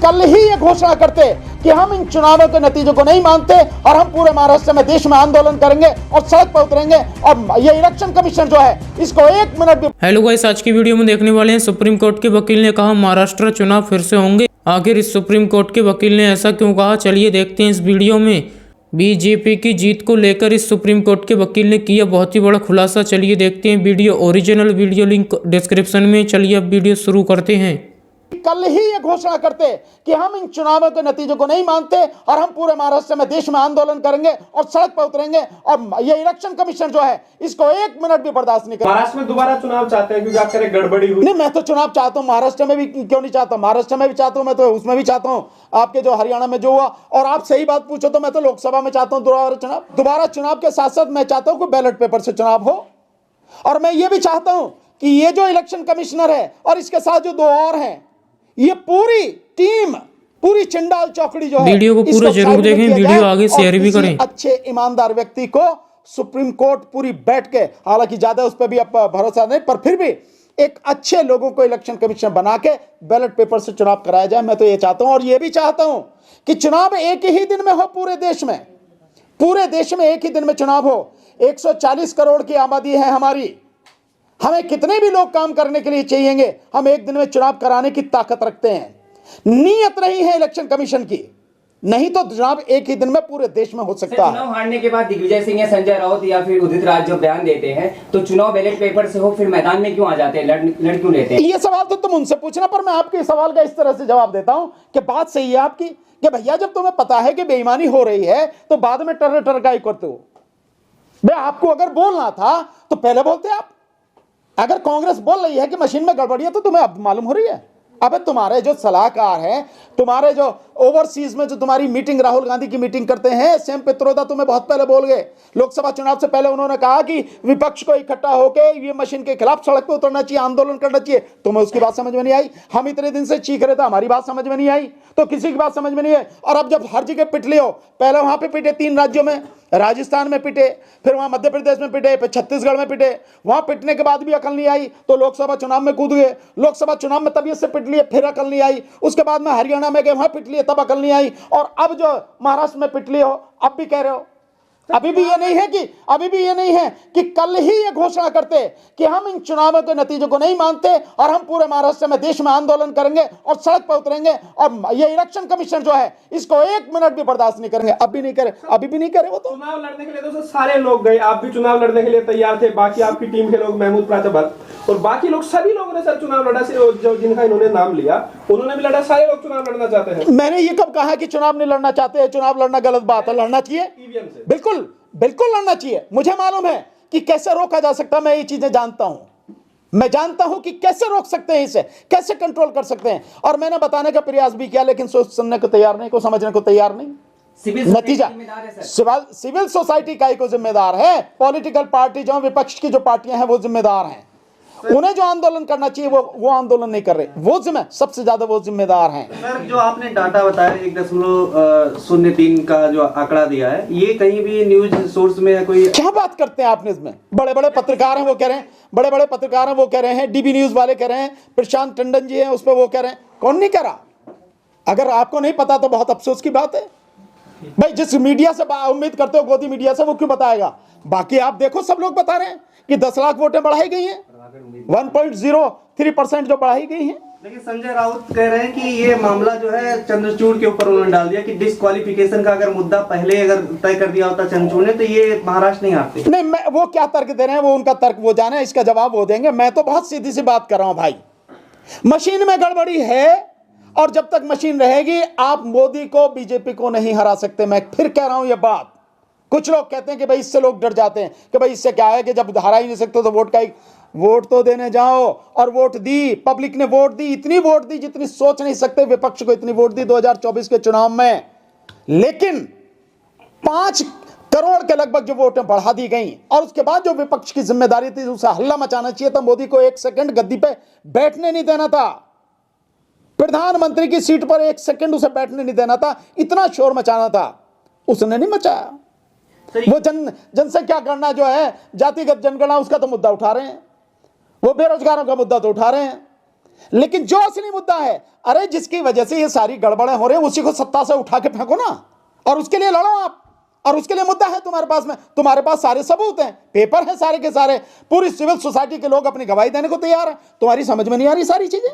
कल ही ये घोषणा करते कि हम इन चुनावों के नतीजों को नहीं मानते और हम पूरे महाराष्ट्र में देश में आंदोलन करेंगे और सड़क पर उतरेंगे और ये इलेक्शन कमीशन जो है इसको 1 मिनट भी। हेलो गाइस, आज की वीडियो में देखने वाले हैं सुप्रीम कोर्ट के वकील ने कहा महाराष्ट्र चुनाव फिर से होंगे। आखिर इस सुप्रीम कोर्ट के वकील ने ऐसा क्यों कहा, चलिए देखते हैं इस वीडियो में। बीजेपी की जीत को लेकर इस सुप्रीम कोर्ट के वकील ने किया बहुत ही बड़ा खुलासा। चलिए देखते हैं video. Original video link description में। चलिए अब वीडियो शुरू करते हैं। कल ही ये घोषणा करते कि हम इन चुनावों के नतीजों को नहीं मानते और हम पूरे महाराष्ट्र में देश में आंदोलन करेंगे और सड़क पर उतरेंगे और ये इलेक्शन कमीशन जो है इसको 1 मिनट भी बर्दाश्त नहीं करेंगे। महाराष्ट्र में दोबारा चुनाव चाहते हैं क्योंकि आप कह रहे गड़बड़ी हुई। नहीं, मैं तो चुनाव चाहता हूं, महाराष्ट्र में भी क्यों नहीं चाहता, महाराष्ट्र में भी चाहता हूं, मैं तो उसमें भी चाहता हूं आपके जो हरियाणा में जो हुआ। और आप सही बात पूछो तो मैं तो लोकसभा में चाहता हूं दोबारा चुनाव के साथ साथ मैं चाहता हूं कि बैलेट पेपर से चुनाव हो। और मैं ये भी चाहता हूं कि ये जो इलेक्शन कमिश्नर है और इसके साथ जो 2 और हैं, ये पूरी टीम, पूरी चंडाल चौकड़ी जो है, वीडियो को पूरा जरूर देखें, वीडियो आगे शेयर भी करें। अच्छे ईमानदार व्यक्ति को सुप्रीम कोर्ट पूरी बैठ के, हालांकि ज्यादा उस पर भी अब भरोसा नहीं, पर फिर भी एक अच्छे लोगों को इलेक्शन कमीशन बना के बैलेट पेपर से चुनाव कराया जाए। मैं तो ये चाहता हूं और ये भी चाहता हूं कि चुनाव एक ही दिन में हो पूरे देश में एक ही दिन में चुनाव हो। 140 करोड़ की आबादी है हमारी, हमें कितने भी लोग काम करने के लिए चाहिएंगे, हम एक दिन में चुनाव कराने की ताकत रखते हैं। नीयत नहीं है इलेक्शन कमीशन की, नहीं तो चुनाव एक ही दिन में पूरे देश में हो सकता है। चुनाव हारने के बाद दिग्विजय सिंह या संजय राउत या फिर उदित राज जो बयान देते हैं तो चुनाव बैलेट पेपर से हो, फिर मैदान में क्यों आ जाते हैं, लड़ क्यों लेते हैं? ये सवाल तो तुम उनसे पूछना, पर मैं आपके सवाल का इस तरह से जवाब देता हूं कि बात सही है आपकी कि भैया जब तुम्हें पता है कि बेईमानी हो रही है तो बाद में टर्रकाई करते हो। भाई आपको अगर बोलना था तो पहले बोलते आप। अगर कांग्रेस बोल रही है कि मशीन में गड़बड़ी है तो तुम्हें अब मालूम हो रही है। अबे तुम्हारे जो सलाहकार हैं, तुम्हारे जो ओवरसीज में जो तुम्हारी मीटिंग, राहुल गांधी की मीटिंग करते हैं, सैम पित्रोदा तुम्हें बहुत पहले बोल गए। लोकसभा चुनाव से पहले उन्होंने कहा कि विपक्ष को इकट्ठा होकर ये मशीन के खिलाफ सड़क पे उतरना चाहिए, आंदोलन करना चाहिए। तुम्हें उसकी बात समझ में नहीं आई। हम इतने दिन से चीख रहे थे, हमारी बात समझ में नहीं आई तो किसी की बात समझ में नहीं है। और अब जब हर जगह पिट लियो, पहले वहां पे पिटे 3 राज्यों में, राजस्थान में पिटे, फिर वहां मध्य प्रदेश में पिटे, फिर छत्तीसगढ़ में पिटे, वहां पिटने के बाद भी अकल नहीं आई तो लोकसभा चुनाव में कूद गए। लोकसभा चुनाव में तबीयत से पिट लिए, फिर अकल नहीं आई। उसके बाद में हरियाणा में गए, वहां पिट लिए, तब अकल नहीं आई। और अब जो महाराष्ट्र में पिट लिए हो, अब भी कह रहे हो। अभी भी ये नहीं है कि कल ही ये घोषणा करते कि हम इन चुनावों के नतीजों को नहीं मानते और हम पूरे महाराष्ट्र में देश में आंदोलन करेंगे और सड़क पर उतरेंगे और ये इलेक्शन कमीशन जो है इसको 1 मिनट भी बर्दाश्त नहीं करेंगे। अभी भी नहीं करे वो तो। चुनाव लड़ने के लिए तो सारे लोग गए, आप भी चुनाव लड़ने के लिए तैयार थे, बाकी आपकी टीम के लोग, महमूद प्राचाबल और बाकी लोग, सभी लोगों ने सर चुनाव लड़ा। जो जिनका इन्होंने नाम लिया उन्होंने भी लड़ा। सारे लोग चुनाव लड़ना चाहते हैं। मैंने ये कब कहा कि चुनाव नहीं लड़ना चाहते? चुनाव लड़ना गलत बात है, लड़ना चाहिए, बिल्कुल लड़ना चाहिए। मुझे मालूम है कि कैसे रोका जा सकता है, मैं ये चीजें जानता हूं। मैं जानता हूं कि कैसे रोक सकते हैं, इसे कैसे कंट्रोल कर सकते हैं। और मैंने बताने का प्रयास भी किया, लेकिन सुनने को तैयार नहीं, को समझने को तैयार नहीं। नतीजा सिविल सोसाइटी का ही को जिम्मेदार है। पॉलिटिकल पार्टी जो विपक्ष की जो पार्टियां हैं वो जिम्मेदार हैं। उन्हें जो आंदोलन करना चाहिए वो आंदोलन नहीं कर रहे, वो सबसे ज्यादा वो जिम्मेदार हैं। सर, जो आपने डाटा बताया 1.03 का जो आंकड़ा दिया है, ये कहीं भी न्यूज सोर्स में कोई क्या बात करते हैं आपने इसमें? बड़े पत्रकार हैं वो कह रहे हैं, बड़े पत्रकार हैं वो कह रहे हैं, डीबी न्यूज वाले कह रहे हैं, प्रशांत टंडन जी हैं उस पर वो कह रहे हैं। कौन नहीं कह रहा? अगर आपको नहीं पता तो बहुत अफसोस की बात है भाई। जिस मीडिया से उम्मीद करते हो गोदी मीडिया से, वो क्यों बताएगा? बाकी आप देखो, सब लोग बता रहे हैं कि 10 लाख वोटें बढ़ाई गई हैं, 1.03% जो बढ़ाई गई हैं। लेकिन संजय राउत कह रहे हैं कि ये मामला जो है चंद्रचूड़ के ऊपर उन्होंने डाल दिया कि डिस्क्वालिफिकेशन का अगर मुद्दा पहले अगर तय कर दिया होता चंद्रचूड़ ने तो ये महाराष्ट्र नहीं आते। नहीं, वो क्या तर्क दे रहे हैं, वो उनका तर्क वो जाने, इसका जवाब वो देंगे। मैं तो बहुत सीधी सी बात कर रहा हूं भाई, मशीन में गड़बड़ी है और जब तक मशीन रहेगी आप मोदी को, बीजेपी को नहीं हरा सकते। मैं फिर कह रहा हूं ये बात। कुछ लोग कहते हैं कि भाई इससे लोग डर जाते हैं कि भाई इससे क्या है कि जब हरा ही नहीं सकते तो वोट तो देने जाओ। और वोट दी, पब्लिक ने वोट दी, इतनी वोट दी जितनी सोच नहीं सकते। विपक्ष को इतनी वोट दी 2024 के चुनाव में, लेकिन 5 करोड़ के लगभग जो वोटें बढ़ा दी गई। और उसके बाद जो विपक्ष की जिम्मेदारी थी, उसे हल्ला मचाना चाहिए था। मोदी को 1 सेकंड गद्दी पे बैठने नहीं देना था, प्रधानमंत्री की सीट पर 1 सेकंड उसे बैठने नहीं देना था, इतना शोर मचाना था, उसने नहीं मचाया। वो जनसंख्या गणना जो है, जातिगत जनगणना, उसका तो मुद्दा उठा रहे हैं। वो बेरोजगारों का मुद्दा तो उठा रहे हैं। लेकिन जो असली मुद्दा है, अरे जिसकी वजह से ये सारी गड़बड़ें हो रही हैं उसी को सत्ता से उठा के फेंको ना, और उसके लिए लड़ो आप, और उसके लिए मुद्दा है तुम्हारे पास में, तुम्हारे पास सारे सबूत हैं, पेपर है सारे के सारे, पूरी सिविल सोसाइटी के लोग अपनी गवाही देने को तैयार है। तुम्हारी समझ में नहीं आ रही सारी चीजें।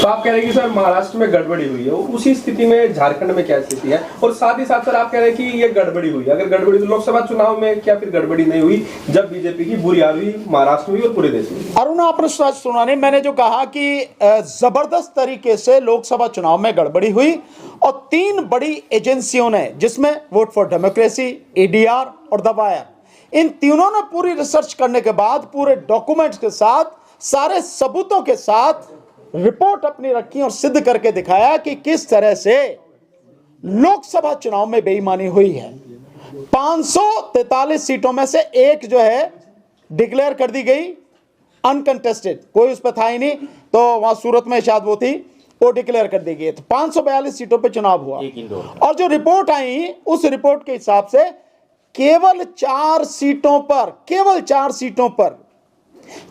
तो आप कह रहे हैं कि सर महाराष्ट्र में गड़बड़ी हुई है, उसी स्थिति में झारखंड में क्या स्थिति है? और साथ ही साथ सर आप कह रहे हैं कि ये गड़बड़ी हुई, अगर गड़बड़ी तो लोकसभा चुनाव में क्या फिर गड़बड़ी नहीं हुई जब बीजेपी की बुरी हाल हुई महाराष्ट्र में और पूरे देश में? अरुण, आपने सुना नहीं, मैंने जो कहा कि जबरदस्त तरीके से लोकसभा चुनाव में गड़बड़ी हुई और 3 बड़ी एजेंसियों ने, जिसमें वोट फॉर डेमोक्रेसी, एडीआर और द वायर, इन तीनों ने पूरी रिसर्च करने के बाद पूरे डॉक्यूमेंट्स के साथ, सारे सबूतों के साथ रिपोर्ट अपनी रखी और सिद्ध करके दिखाया कि किस तरह से लोकसभा चुनाव में बेईमानी हुई है। 543 सीटों में से एक जो है डिक्लेयर कर दी गई अनकंटेस्टेड, कोई उस पर था ही नहीं, तो वहां सूरत में शायद वो थी, वो डिक्लेयर कर दी गई। तो 542 सीटों पे चुनाव हुआ और जो रिपोर्ट आई उस रिपोर्ट के हिसाब से केवल 4 सीटों पर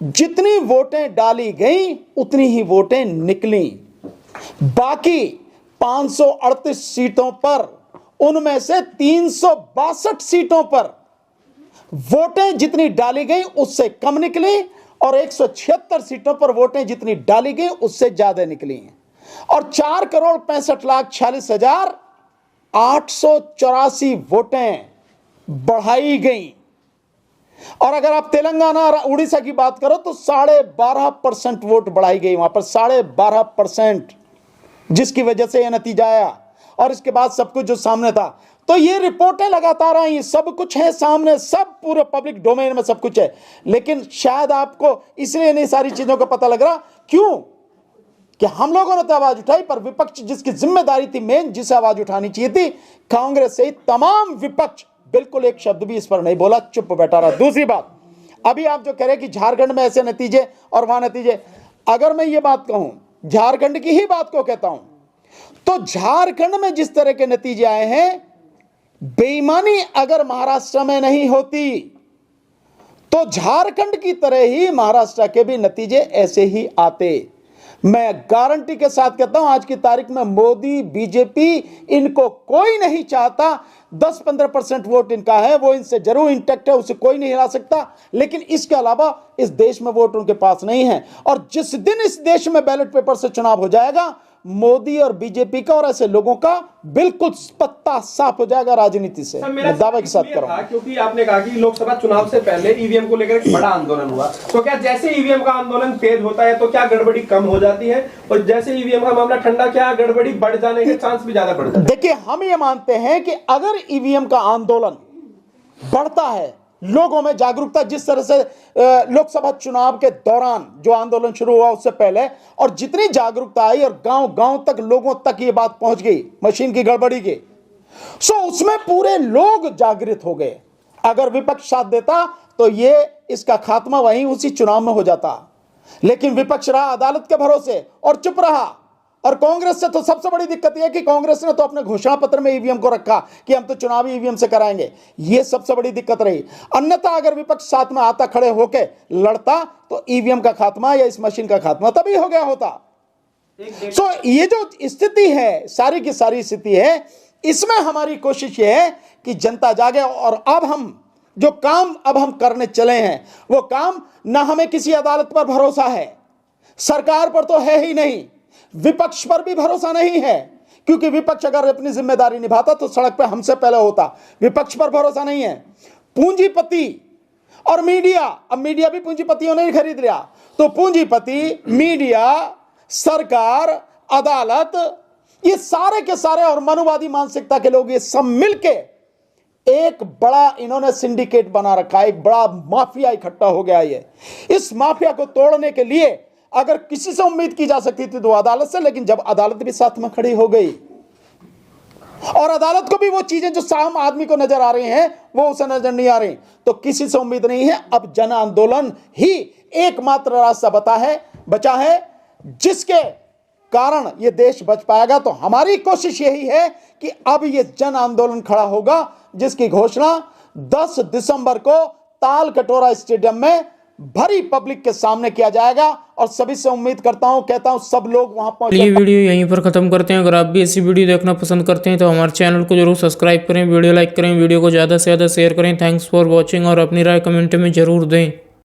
जितनी वोटें डाली गई उतनी ही वोटें निकली। बाकी 538 सीटों पर, उनमें से 362 सीटों पर वोटें जितनी डाली गई उससे कम निकली और 176 सीटों पर वोटें जितनी डाली गई उससे ज्यादा निकली और 4,65,46,884 वोटें बढ़ाई गई। और अगर आप तेलंगाना और उड़ीसा की बात करो तो 12.5% वोट बढ़ाई गई वहां पर, 12.5%, जिसकी वजह से यह नतीजा आया। और इसके बाद सब कुछ जो सामने था, तो ये रिपोर्टें लगातार आई, सब कुछ है सामने, सब पूरे पब्लिक डोमेन में सब कुछ है। लेकिन शायद आपको इसलिए नहीं सारी चीजों का पता लग रहा, क्यों कि हम लोगों ने तो आवाज उठाई, पर विपक्ष जिसकी जिम्मेदारी थी मेन, जिसे आवाज उठानी चाहिए थी, कांग्रेस से तमाम विपक्ष बिल्कुल एक शब्द भी इस पर नहीं बोला, चुप बैठा रहा। दूसरी बात, अभी आप जो कह रहे हैं कि झारखंड में ऐसे नतीजे और वहां नतीजे, अगर मैं ये बात कहूं, झारखंड की ही बात को कहता हूं, तो झारखंड में जिस तरह के नतीजे आए हैं, बेईमानी अगर महाराष्ट्र में नहीं होती तो झारखंड की तरह ही महाराष्ट्र के भी नतीजे ऐसे ही आते। मैं गारंटी के साथ कहता हूं, आज की तारीख में मोदी, बीजेपी, इनको कोई नहीं चाहता। 10-15% वोट इनका है, वो इनसे जरूर इंटैक्ट है, उसे कोई नहीं हिला सकता, लेकिन इसके अलावा इस देश में वोट उनके पास नहीं है। और जिस दिन इस देश में बैलेट पेपर से चुनाव हो जाएगा, मोदी और बीजेपी का और ऐसे लोगों का बिल्कुल पत्ता साफ हो जाएगा राजनीति से, मैं दावा के साथ कर रहा हूं। क्योंकि आपने कहा कि लोकसभा चुनाव से पहले ईवीएम को लेकर एक बड़ा आंदोलन हुआ, तो क्या जैसे ईवीएम का आंदोलन तेज होता है तो क्या गड़बड़ी कम हो जाती है, और जैसे ईवीएम का मामला ठंडा, क्या गड़बड़ी बढ़ जाने के चांस भी ज्यादा बढ़ते हैं? देखिए, हम ये मानते हैं कि अगर ईवीएम का आंदोलन बढ़ता है, लोगों में जागरूकता, जिस तरह से लोकसभा चुनाव के दौरान जो आंदोलन शुरू हुआ उससे पहले, और जितनी जागरूकता आई और गांव-गांव तक लोगों तक ये बात पहुंच गई मशीन की गड़बड़ी की, सो उसमें पूरे लोग जागृत हो गए। अगर विपक्ष साथ देता तो ये इसका खात्मा वहीं उसी चुनाव में हो जाता, लेकिन विपक्ष रहा अदालत के भरोसे और चुप रहा। और कांग्रेस से तो सबसे बड़ी दिक्कत यह है कि कांग्रेस ने तो अपने घोषणा पत्र में ईवीएम को रखा कि हम तो चुनावी ईवीएम से कराएंगे, ये सबसे बड़ी दिक्कत रही। अन्यथा अगर विपक्ष साथ में आता, खड़े होकर लड़ता, तो ईवीएम का खात्मा या इस मशीन का खात्मा तभी हो गया होता। सो ये जो स्थिति है, सारी की सारी स्थिति है, इसमें हमारी कोशिश ये है कि जनता जागे। और अब हम जो काम अब हम करने चले हैं, वो काम ना हमें किसी अदालत पर भरोसा है, सरकार पर तो है ही नहीं, विपक्ष पर भी भरोसा नहीं है, क्योंकि विपक्ष अगर अपनी जिम्मेदारी निभाता तो सड़क पे हमसे पहले होता। विपक्ष पर भरोसा नहीं है, पूंजीपति और मीडिया, अब मीडिया भी पूंजीपतियों ने ही खरीद लिया, तो पूंजीपति, मीडिया, सरकार, अदालत, ये सारे के सारे और मनुवादी मानसिकता के लोग, ये सब मिलके एक बड़ा इन्होंने सिंडिकेट बना रखा है, एक बड़ा माफिया इकट्ठा हो गया। ये इस माफिया को तोड़ने के लिए अगर किसी से उम्मीद की जा सकती थी तो अदालत से, लेकिन जब अदालत भी साथ में खड़ी हो गई और अदालत को भी वो चीजें जो आम आदमी को नजर आ रही हैं वो उसे नजर नहीं आ रही, तो किसी से उम्मीद नहीं है। अब जन आंदोलन ही एकमात्र रास्ता बचा है जिसके कारण ये देश बच पाएगा। तो हमारी कोशिश यही है कि अब ये जन आंदोलन खड़ा होगा, जिसकी घोषणा 10 दिसंबर को ताल कटोरा स्टेडियम में भरी पब्लिक के सामने किया जाएगा और सभी से उम्मीद करता हूं, कहता हूं सब लोग वहां ये पहुंचे। वीडियो यहीं पर खत्म करते हैं। अगर आप भी ऐसी वीडियो देखना पसंद करते हैं तो हमारे चैनल को जरूर सब्सक्राइब करें, वीडियो लाइक करें, वीडियो को ज़्यादा से ज़्यादा शेयर करें। थैंक्स फॉर वॉचिंग और अपनी राय कमेंट में जरूर दें।